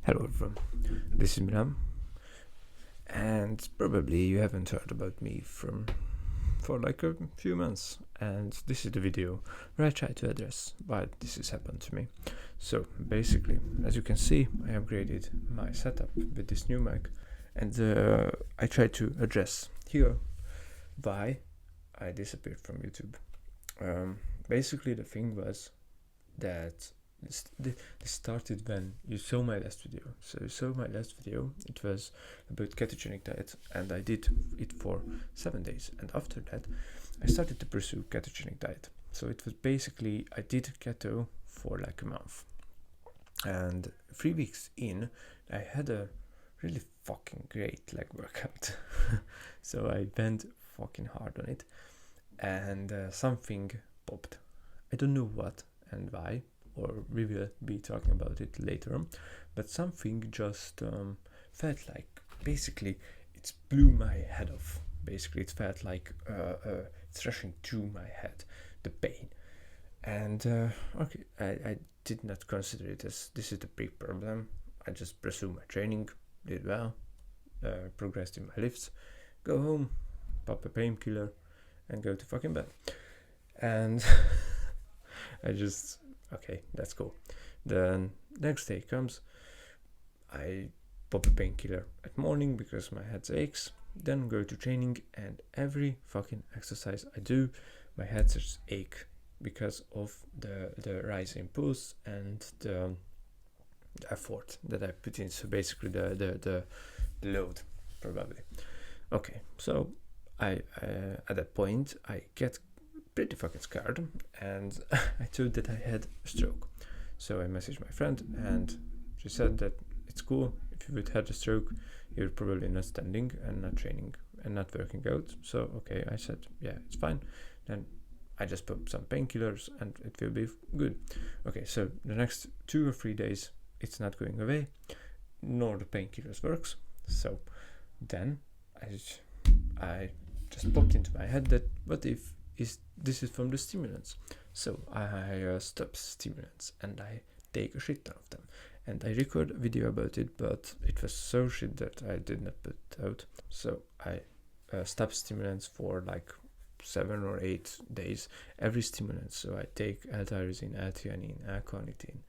Hello everyone, this is Miram, and probably you haven't heard about me for like a few months, and this is the video where I try to address why this has happened to me. So basically, as you can see, I upgraded my setup with this new mic, and I try to address here why I disappeared from YouTube. Basically, the thing was that this started when you saw my last video. So you saw my last video, it was about ketogenic diet, and I did it for 7 days, and after that I started to pursue ketogenic diet. So it was basically, I did keto for like a month, and 3 weeks in I had a really fucking great leg workout. So I went fucking hard on it, and something popped. I don't know what and why, or we will be talking about it later on, but something just felt like, basically it blew my head off. Basically it felt like it's rushing through my head, the pain. And okay, I did not consider it as this is the big problem. I just pursued my training, did well, progressed in my lifts, go home, pop a painkiller, and go to fucking bed. And I just, okay, that's cool. The next day comes, I pop a painkiller at morning because my head aches, then go to training, and every fucking exercise I do, my head just ache because of the rise in pulse and the effort that I put in. So basically the load, probably. Okay, so I at that point I get pretty fucking scared, and I thought that I had a stroke. So I messaged my friend, and she said that it's cool, if you would have a stroke, you're probably not standing and not training and not working out. So okay, I said, yeah, it's fine. Then I just put some painkillers and it will be good. Okay, so the next 2 or 3 days it's not going away, nor the painkillers works. So then I just popped into my head that what if this is from the stimulants. So I stop stimulants and I take a shit ton of them, and I record a video about it, but it was so shit that I did not put out. So I stopped stimulants for like 7 or 8 days, every stimulant. So I take L-tyrosine, L-theanine, L-carnitine,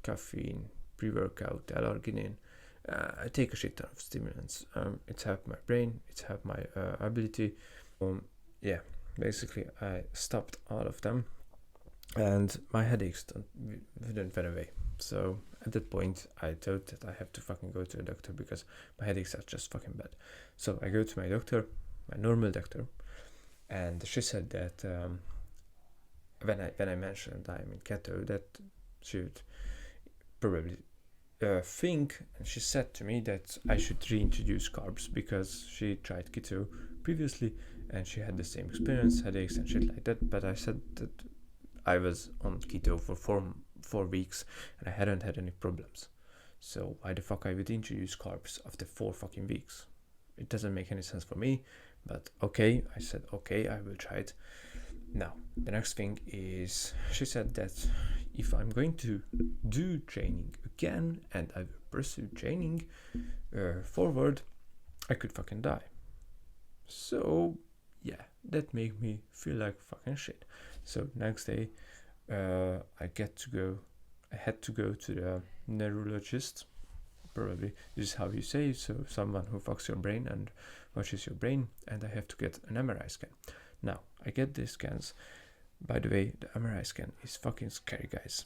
caffeine, pre-workout, L-arginine. I take a shit ton of stimulants. It's helped my brain, it's helped my ability. Yeah, basically I stopped all of them, and my headaches didn't went away. So at that point I thought that I have to fucking go to a doctor because my headaches are just fucking bad. So I go to my doctor, my normal doctor, and she said that when I mentioned I'm in keto, that she would probably think, and she said to me that I should reintroduce carbs because she tried keto previously and she had the same experience, headaches and shit like that. But I said that I was on keto for 4 weeks and I hadn't had any problems. So why the fuck I would introduce carbs after 4 fucking weeks? It doesn't make any sense for me. But okay, I said okay, I will try it. Now the next thing is, she said that if I'm going to do training again and I will pursue training forward, I could fucking die. So yeah, that made me feel like fucking shit. So next day I had to go to the neurologist, probably this is how you say it, so someone who fucks your brain and watches your brain, and I have to get an MRI scan. Now I get these scans. By the way, the MRI scan is fucking scary, guys.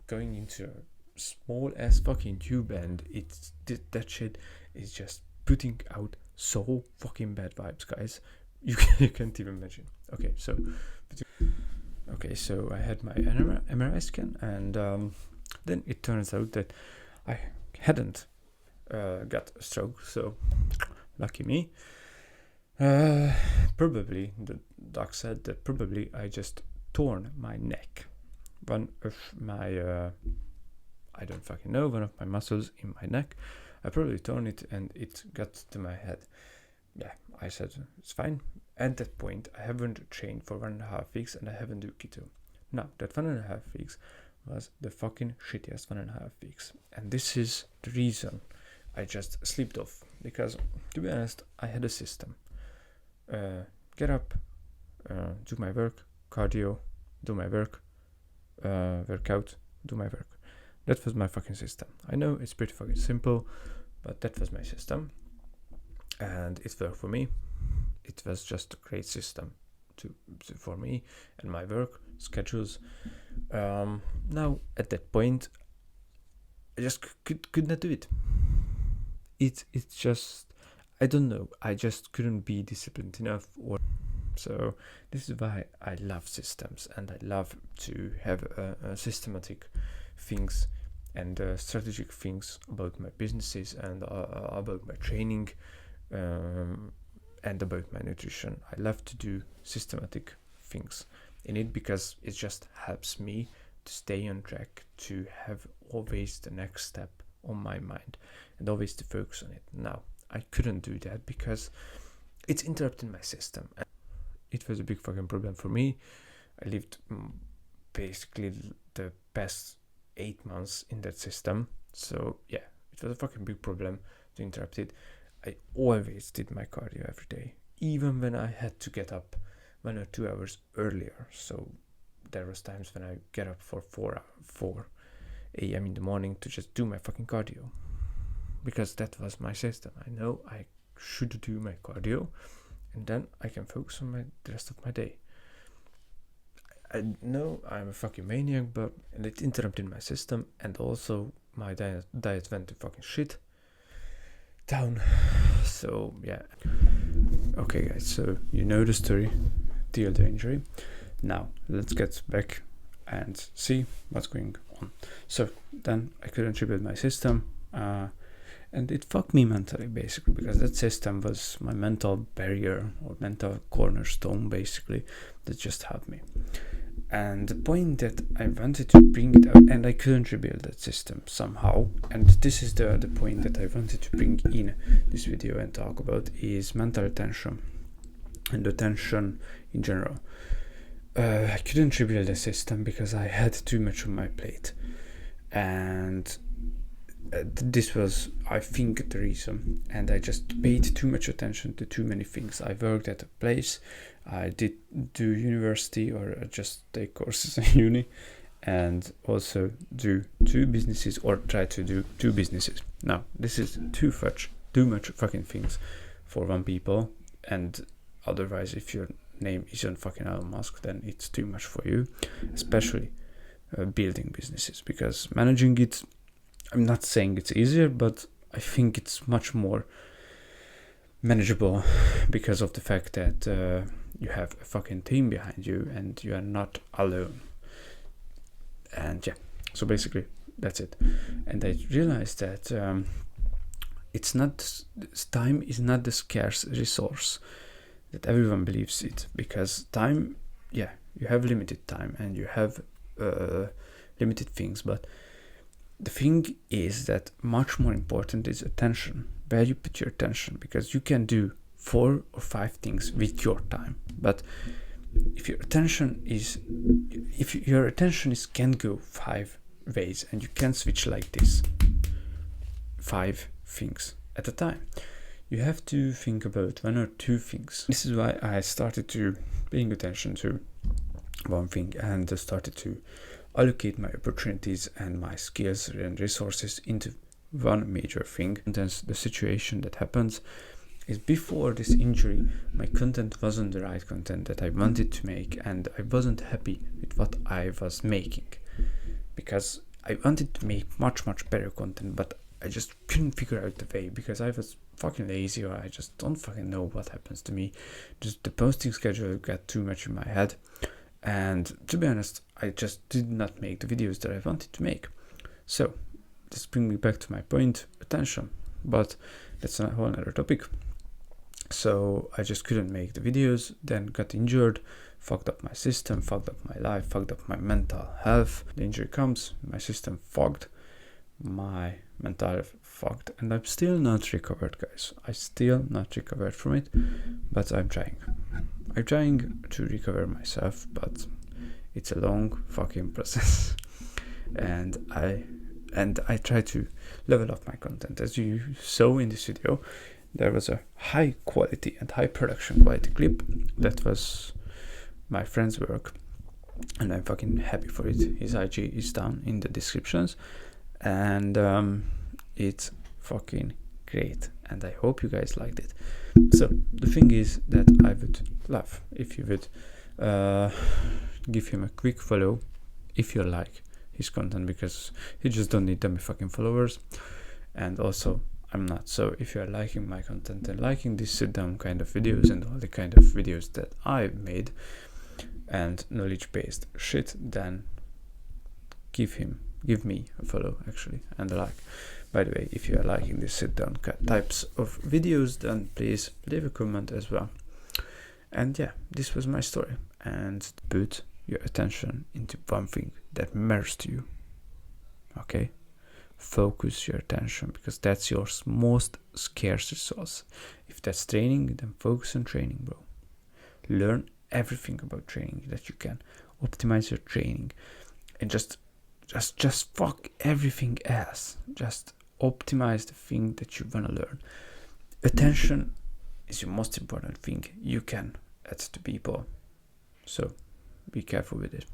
Going into a small ass fucking tube, and that shit is just putting out so fucking bad vibes, guys. You can't even imagine. Okay, so I had my MRI scan, and then it turns out that I hadn't got a stroke. So lucky me. Probably the doc said that probably I just torn my neck. One of my I don't fucking know, one of my muscles in my neck. I probably torn it and it got to my head. Yeah, I said it's fine. At that point I haven't trained for 1.5 weeks and I haven't do keto. Now that 1.5 weeks, was the fucking shittiest 1.5 weeks. And this is the reason I just slipped off. Because, to be honest, I had a system. Get up, do my work, cardio, do my work, workout, do my work. That was my fucking system. I know it's pretty fucking simple, but that was my system. And it worked for me. It was just a great system for me and my work schedules. Now at that point, I just could not do it. It's just, I don't know. I just couldn't be disciplined enough. Or so this is why I love systems, and I love to have systematic things and strategic things about my businesses and about my training. And about my nutrition. I love to do systematic things in it because it just helps me to stay on track, to have always the next step on my mind and always to focus on it. Now, I couldn't do that because it's interrupting my system. And it was a big fucking problem for me. I lived basically the past 8 months in that system. So yeah, it was a fucking big problem to interrupt it. I always did my cardio every day, even when I had to get up 1 or 2 hours earlier. So there was times when I get up for 4 a.m. in the morning to just do my fucking cardio, because that was my system. I know I should do my cardio, and then I can focus on the rest of my day. I know I'm a fucking maniac, but it interrupted my system, and also my diet went to fucking shit down. So yeah, okay guys, so you know the story till the injury. Now let's get back and see what's going on. So then I couldn't rebuild my system, and it fucked me mentally, basically, because that system was my mental barrier or mental cornerstone, basically, that just helped me. And the point that I wanted to bring it out, and I couldn't rebuild that system somehow, and this is the point that I wanted to bring in this video and talk about, is mental attention and attention in general. I couldn't rebuild the system because I had too much on my plate, and this was, I think, the reason. And I just paid too much attention to too many things. I worked at a place, I did do university or just take courses in uni, and also do 2 businesses, or try to do 2 businesses. Now this is too much fucking things for one people, and otherwise if your name isn't fucking Elon Musk, then it's too much for you, especially building businesses, because managing it, I'm not saying it's easier, but I think it's much more manageable because of the fact that you have a fucking team behind you and you are not alone. And yeah, so basically that's it. And I realized that it's not, time is not the scarce resource that everyone believes it, because time, yeah, you have limited time and you have limited things, but the thing is that much more important is attention, where you put your attention, because you can do 4 or 5 things with your time, but if your attention is can go 5 ways, and you can switch like this 5 things at a time, you have to think about 1 or 2 things. This is why I started to paying attention to one thing and started to allocate my opportunities and my skills and resources into one major thing. And then the situation that happens is, before this injury, my content wasn't the right content that I wanted to make, and I wasn't happy with what I was making, because I wanted to make much better content, but I just couldn't figure out the way, because I was fucking lazy, or I just don't fucking know what happens to me. Just the posting schedule got too much in my head, and to be honest, I just did not make the videos that I wanted to make. So this brings me back to my point, attention, but that's a whole other topic. So I just couldn't make the videos, then got injured, fucked up my system, fucked up my life, fucked up my mental health. The injury comes, my system fucked, my mental health fucked, and I'm still not recovered, guys. I still not recovered from it, but I'm trying to recover myself, but it's a long fucking process. and I try to level up my content. As you saw in this video, there was a high quality and high production quality clip that was my friend's work, and I'm fucking happy for it. His IG is down in the descriptions, and it's fucking great, and I hope you guys liked it. So the thing is that I would love if you would give him a quick follow if you like his content, because he just don't need dummy fucking followers, and also I'm not. So if you're liking my content and liking this sit down kind of videos and all the kind of videos that I made and knowledge based shit, then give me a follow actually and a like. By the way, if you are liking this sit down types of videos, then please leave a comment as well. And yeah, this was my story, and put your attention into one thing that matters to you. Okay, focus your attention, because that's your most scarce resource. If that's training, then focus on training, bro. Learn everything about training that you can. Optimize your training, and just fuck everything else. Just optimize the thing that you wanna learn. Attention is your most important thing you can add to people, so be careful with it.